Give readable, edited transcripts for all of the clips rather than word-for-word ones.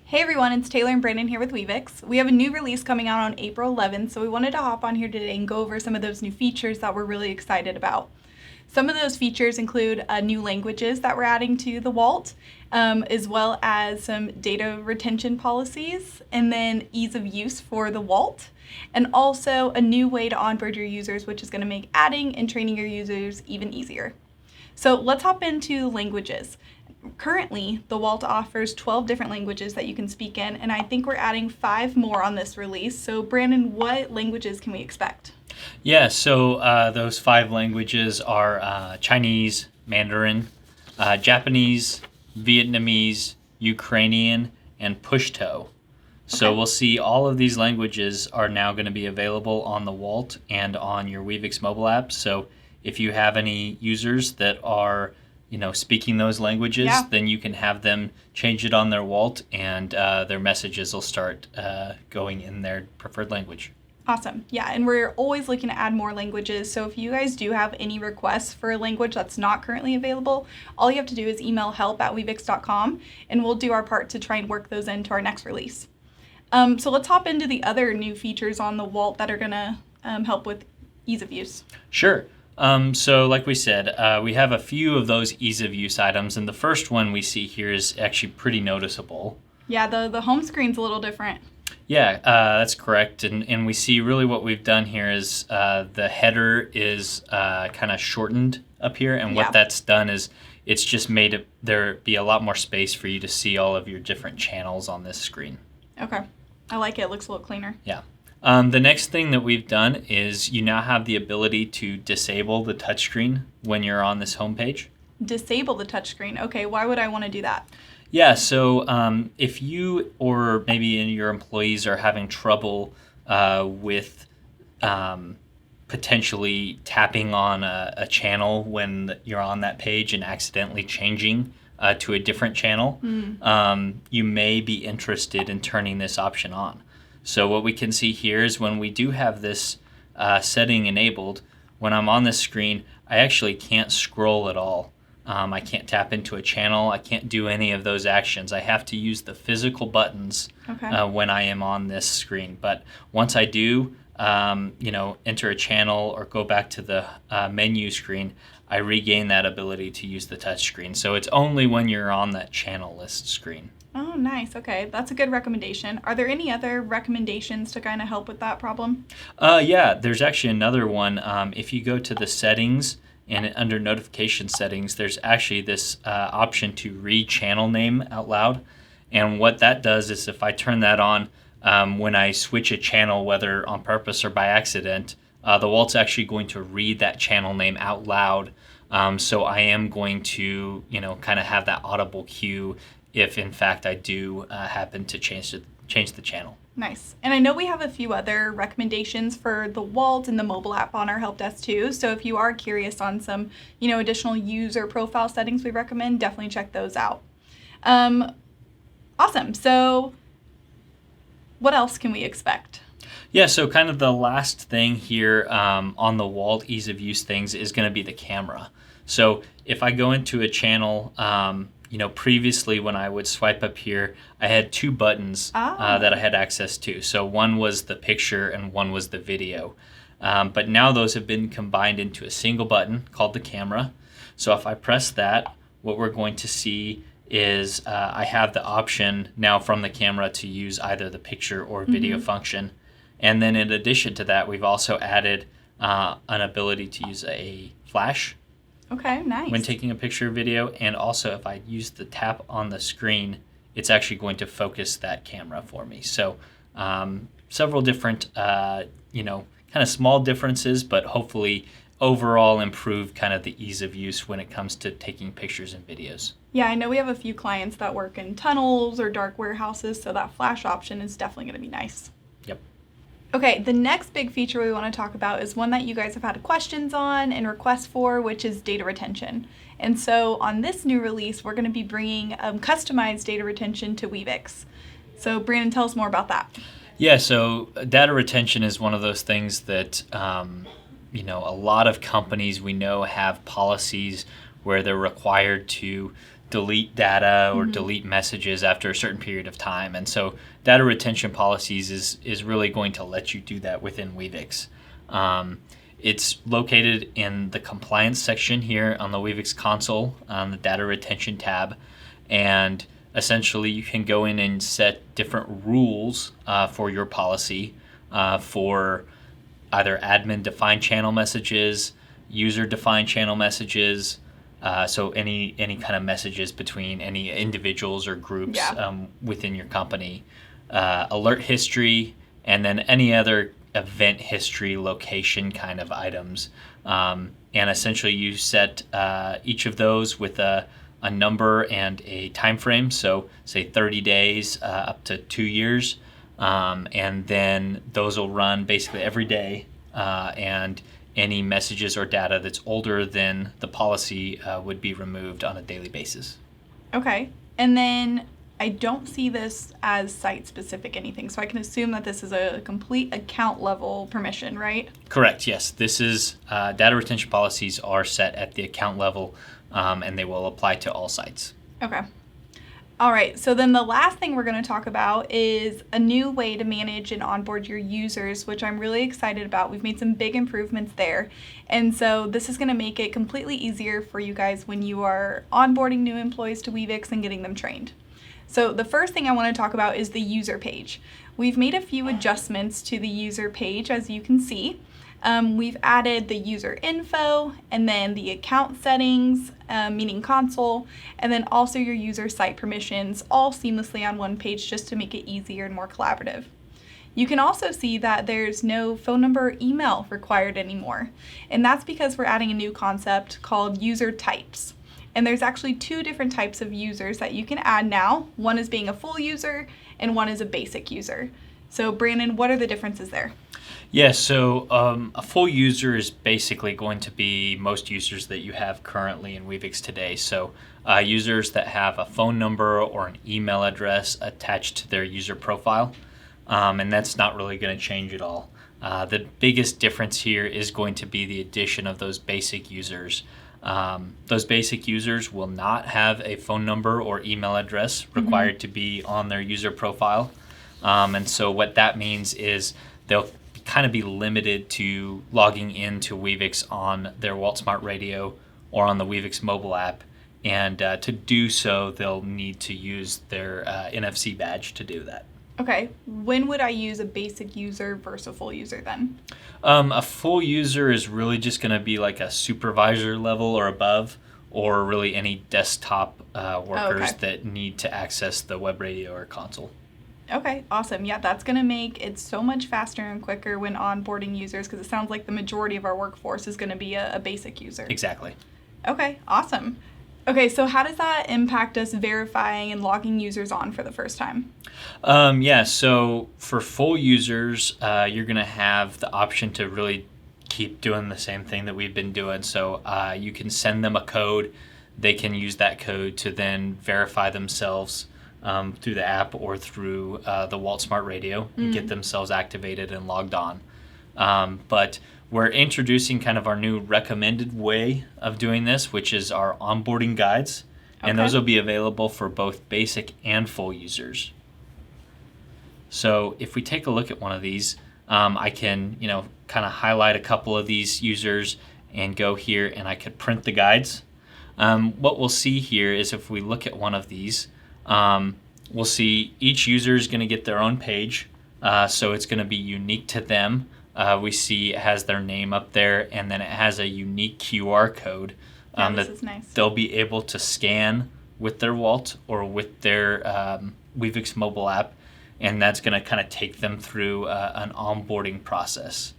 Hey everyone, it's Taylor and Brandon here with weavix. We have a new release coming out on April 11th, so we wanted to hop on here today and go over some of those new features that we're really excited about. Some of those features include new languages that we're adding to the Vault, as well as some data retention policies, and then ease of use for the Vault, and also a new way to onboard your users, which is going to make adding and training your users even easier. So let's hop into languages. Currently, the Vault offers 12 different languages that you can speak in, and I think we're adding 5 more on this release. So Brandon, what languages can we expect? Yeah, so those 5 languages are Chinese, Mandarin, Japanese, Vietnamese, Ukrainian, and Pushto. So we'll see all of these languages are now going to be available on the Vault and on your weavix mobile app. So if you have any users that are speaking those languages, then you can have them change it on their Vault, and their messages will start going in their preferred language. Awesome. Yeah, and we're always looking to add more languages. So if you guys do have any requests for a language that's not currently available, all you have to do is email help@weavix.com, and we'll do our part to try and work those into our next release. So let's hop into the other new features on the Vault that are going to help with ease of use. Sure. So like we said, we have a few of those ease of use items, and the first one we see here is actually pretty noticeable. Yeah, the home screen's a little different. Yeah, that's correct. And we see really what we've done here is the header is kind of shortened up here, and what that's done is it's just made there be a lot more space for you to see all of your different channels on this screen. Okay, I like it. It looks a little cleaner. Yeah. The next thing that we've done is you now have the ability to disable the touchscreen when you're on this homepage. Disable the touchscreen. Okay, why would I want to do that? Yeah, so if you or maybe your employees are having trouble with potentially tapping on a channel when you're on that page and accidentally changing to a different channel, you may be interested in turning this option on. So what we can see here is when we do have this setting enabled, when I'm on this screen, I actually can't scroll at all. I can't tap into a channel. I can't do any of those actions. I have to use the physical buttons when I am on this screen. But once I do, enter a channel or go back to the menu screen, I regain that ability to use the touch screen. So it's only when you're on that channel list screen. Oh, nice. Okay, that's a good recommendation. Are there any other recommendations to kind of help with that problem? Yeah, there's actually another one. If you go to the settings and under notification settings, there's actually this option to read channel name out loud. And what that does is if I turn that on, when I switch a channel, whether on purpose or by accident, the Vault's actually going to read that channel name out loud. So I am going to, kind of have that audible cue if in fact I do happen to change the channel. Nice. And I know we have a few other recommendations for the Vault and the mobile app on our help desk too. So if you are curious on some, additional user profile settings we recommend, definitely check those out. Awesome. So what else can we expect? Yeah, so kind of the last thing here on the Vault ease of use things is going to be the camera. So if I go into a channel, previously when I would swipe up here, I had 2 buttons that I had access to. So one was the picture and one was the video. But now those have been combined into a single button called the camera. So if I press that, what we're going to see is I have the option now from the camera to use either the picture or video function. And then in addition to that, we've also added an ability to use a flash. Okay, nice. When taking a picture or video, and also if I use the tap on the screen, it's actually going to focus that camera for me. So several different, kind of small differences, but hopefully overall improve kind of the ease of use when it comes to taking pictures and videos. Yeah, I know we have a few clients that work in tunnels or dark warehouses, so that flash option is definitely going to be nice. Yep. Okay, the next big feature we want to talk about is one that you guys have had questions on and requests for, which is data retention. And so on this new release, we're going to be bringing customized data retention to weavix. So Brandon, tell us more about that. Yeah, so data retention is one of those things that, a lot of companies we know have policies where they're required to delete data or delete messages after a certain period of time. And so data retention policies is really going to let you do that within weavix. It's located in the compliance section here on the weavix console on the data retention tab. And essentially you can go in and set different rules for your policy for either admin defined channel messages, user defined channel messages, so any kind of messages between any individuals or groups within your company, alert history, and then any other event history location kind of items. And essentially you set each of those with a number and a time frame, so say 30 days up to 2 years, and then those will run basically every day, and any messages or data that's older than the policy would be removed on a daily basis. Okay. And then I don't see this as site-specific anything, so I can assume that this is a complete account level permission, right? Correct, yes. This is data retention policies are set at the account level, and they will apply to all sites. Okay. All right, so then the last thing we're going to talk about is a new way to manage and onboard your users, which I'm really excited about. We've made some big improvements there. And so this is going to make it completely easier for you guys when you are onboarding new employees to weavix and getting them trained. So the first thing I want to talk about is the user page. We've made a few adjustments to the user page, as you can see. We've added the user info and then the account settings, meaning console, and then also your user site permissions all seamlessly on one page just to make it easier and more collaborative. You can also see that there's no phone number or email required anymore, and that's because we're adding a new concept called user types. And there's actually 2 different types of users that you can add now. One is being a full user and one is a basic user. So Brandon, what are the differences there? Yeah, so a full user is basically going to be most users that you have currently in weavix today. So users that have a phone number or an email address attached to their user profile, and that's not really going to change at all. The biggest difference here is going to be the addition of those basic users. Those basic users will not have a phone number or email address required to be on their user profile. And so what that means is they'll kind of be limited to logging into weavix on their WaltSmart radio or on the weavix mobile app. And to do so, they'll need to use their NFC badge to do that. Okay, when would I use a basic user versus a full user then? A full user is really just going to be like a supervisor level or above, or really any desktop workers that need to access the web radio or console. Okay, awesome. Yeah, that's going to make it so much faster and quicker when onboarding users, because it sounds like the majority of our workforce is going to be a basic user. Exactly. Okay, awesome. Okay, so how does that impact us verifying and logging users on for the first time? Yeah, so for full users, you're going to have the option to really keep doing the same thing that we've been doing. So you can send them a code. They can use that code to then verify themselves through the app or through the WaltSmart radio and get themselves activated and logged on. But we're introducing kind of our new recommended way of doing this, which is our onboarding guides. And those will be available for both basic and full users. So if we take a look at one of these, I can, kind of highlight a couple of these users and go here and I could print the guides. What we'll see here is if we look at one of these, we'll see each user is going to get their own page. So it's going to be unique to them. We see it has their name up there, and then it has a unique QR code This is nice. they'll be able to scan with their Walt or with their weavix mobile app, and that's going to kind of take them through an onboarding process.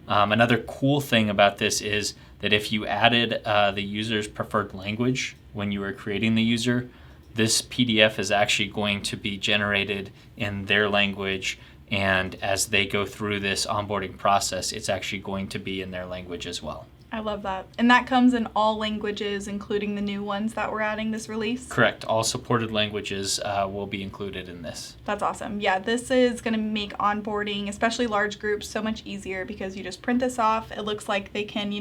Another cool thing about this is that if you added the user's preferred language when you were creating the user, this PDF is actually going to be generated in their language, and as they go through this onboarding process, it's actually going to be in their language as well. I love that. And that comes in all languages, including the new ones that we're adding this release? Correct. All supported languages will be included in this. That's awesome. Yeah, this is going to make onboarding, especially large groups, so much easier because you just print this off. It looks like they can,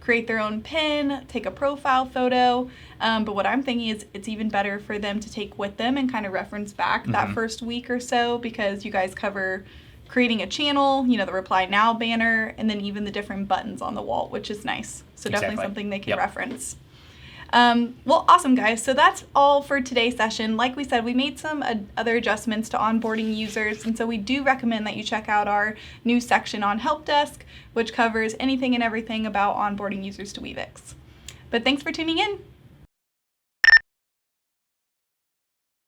create their own pin, take a profile photo. But what I'm thinking is it's even better for them to take with them and kind of reference back that first week or so, because you guys cover creating a channel, the reply now banner, and then even the different buttons on the wall, which is nice. So definitely something they can reference. Well, awesome, guys. So that's all for today's session. Like we said, we made some other adjustments to onboarding users, and so we do recommend that you check out our new section on Help Desk, which covers anything and everything about onboarding users to weavix. But thanks for tuning in.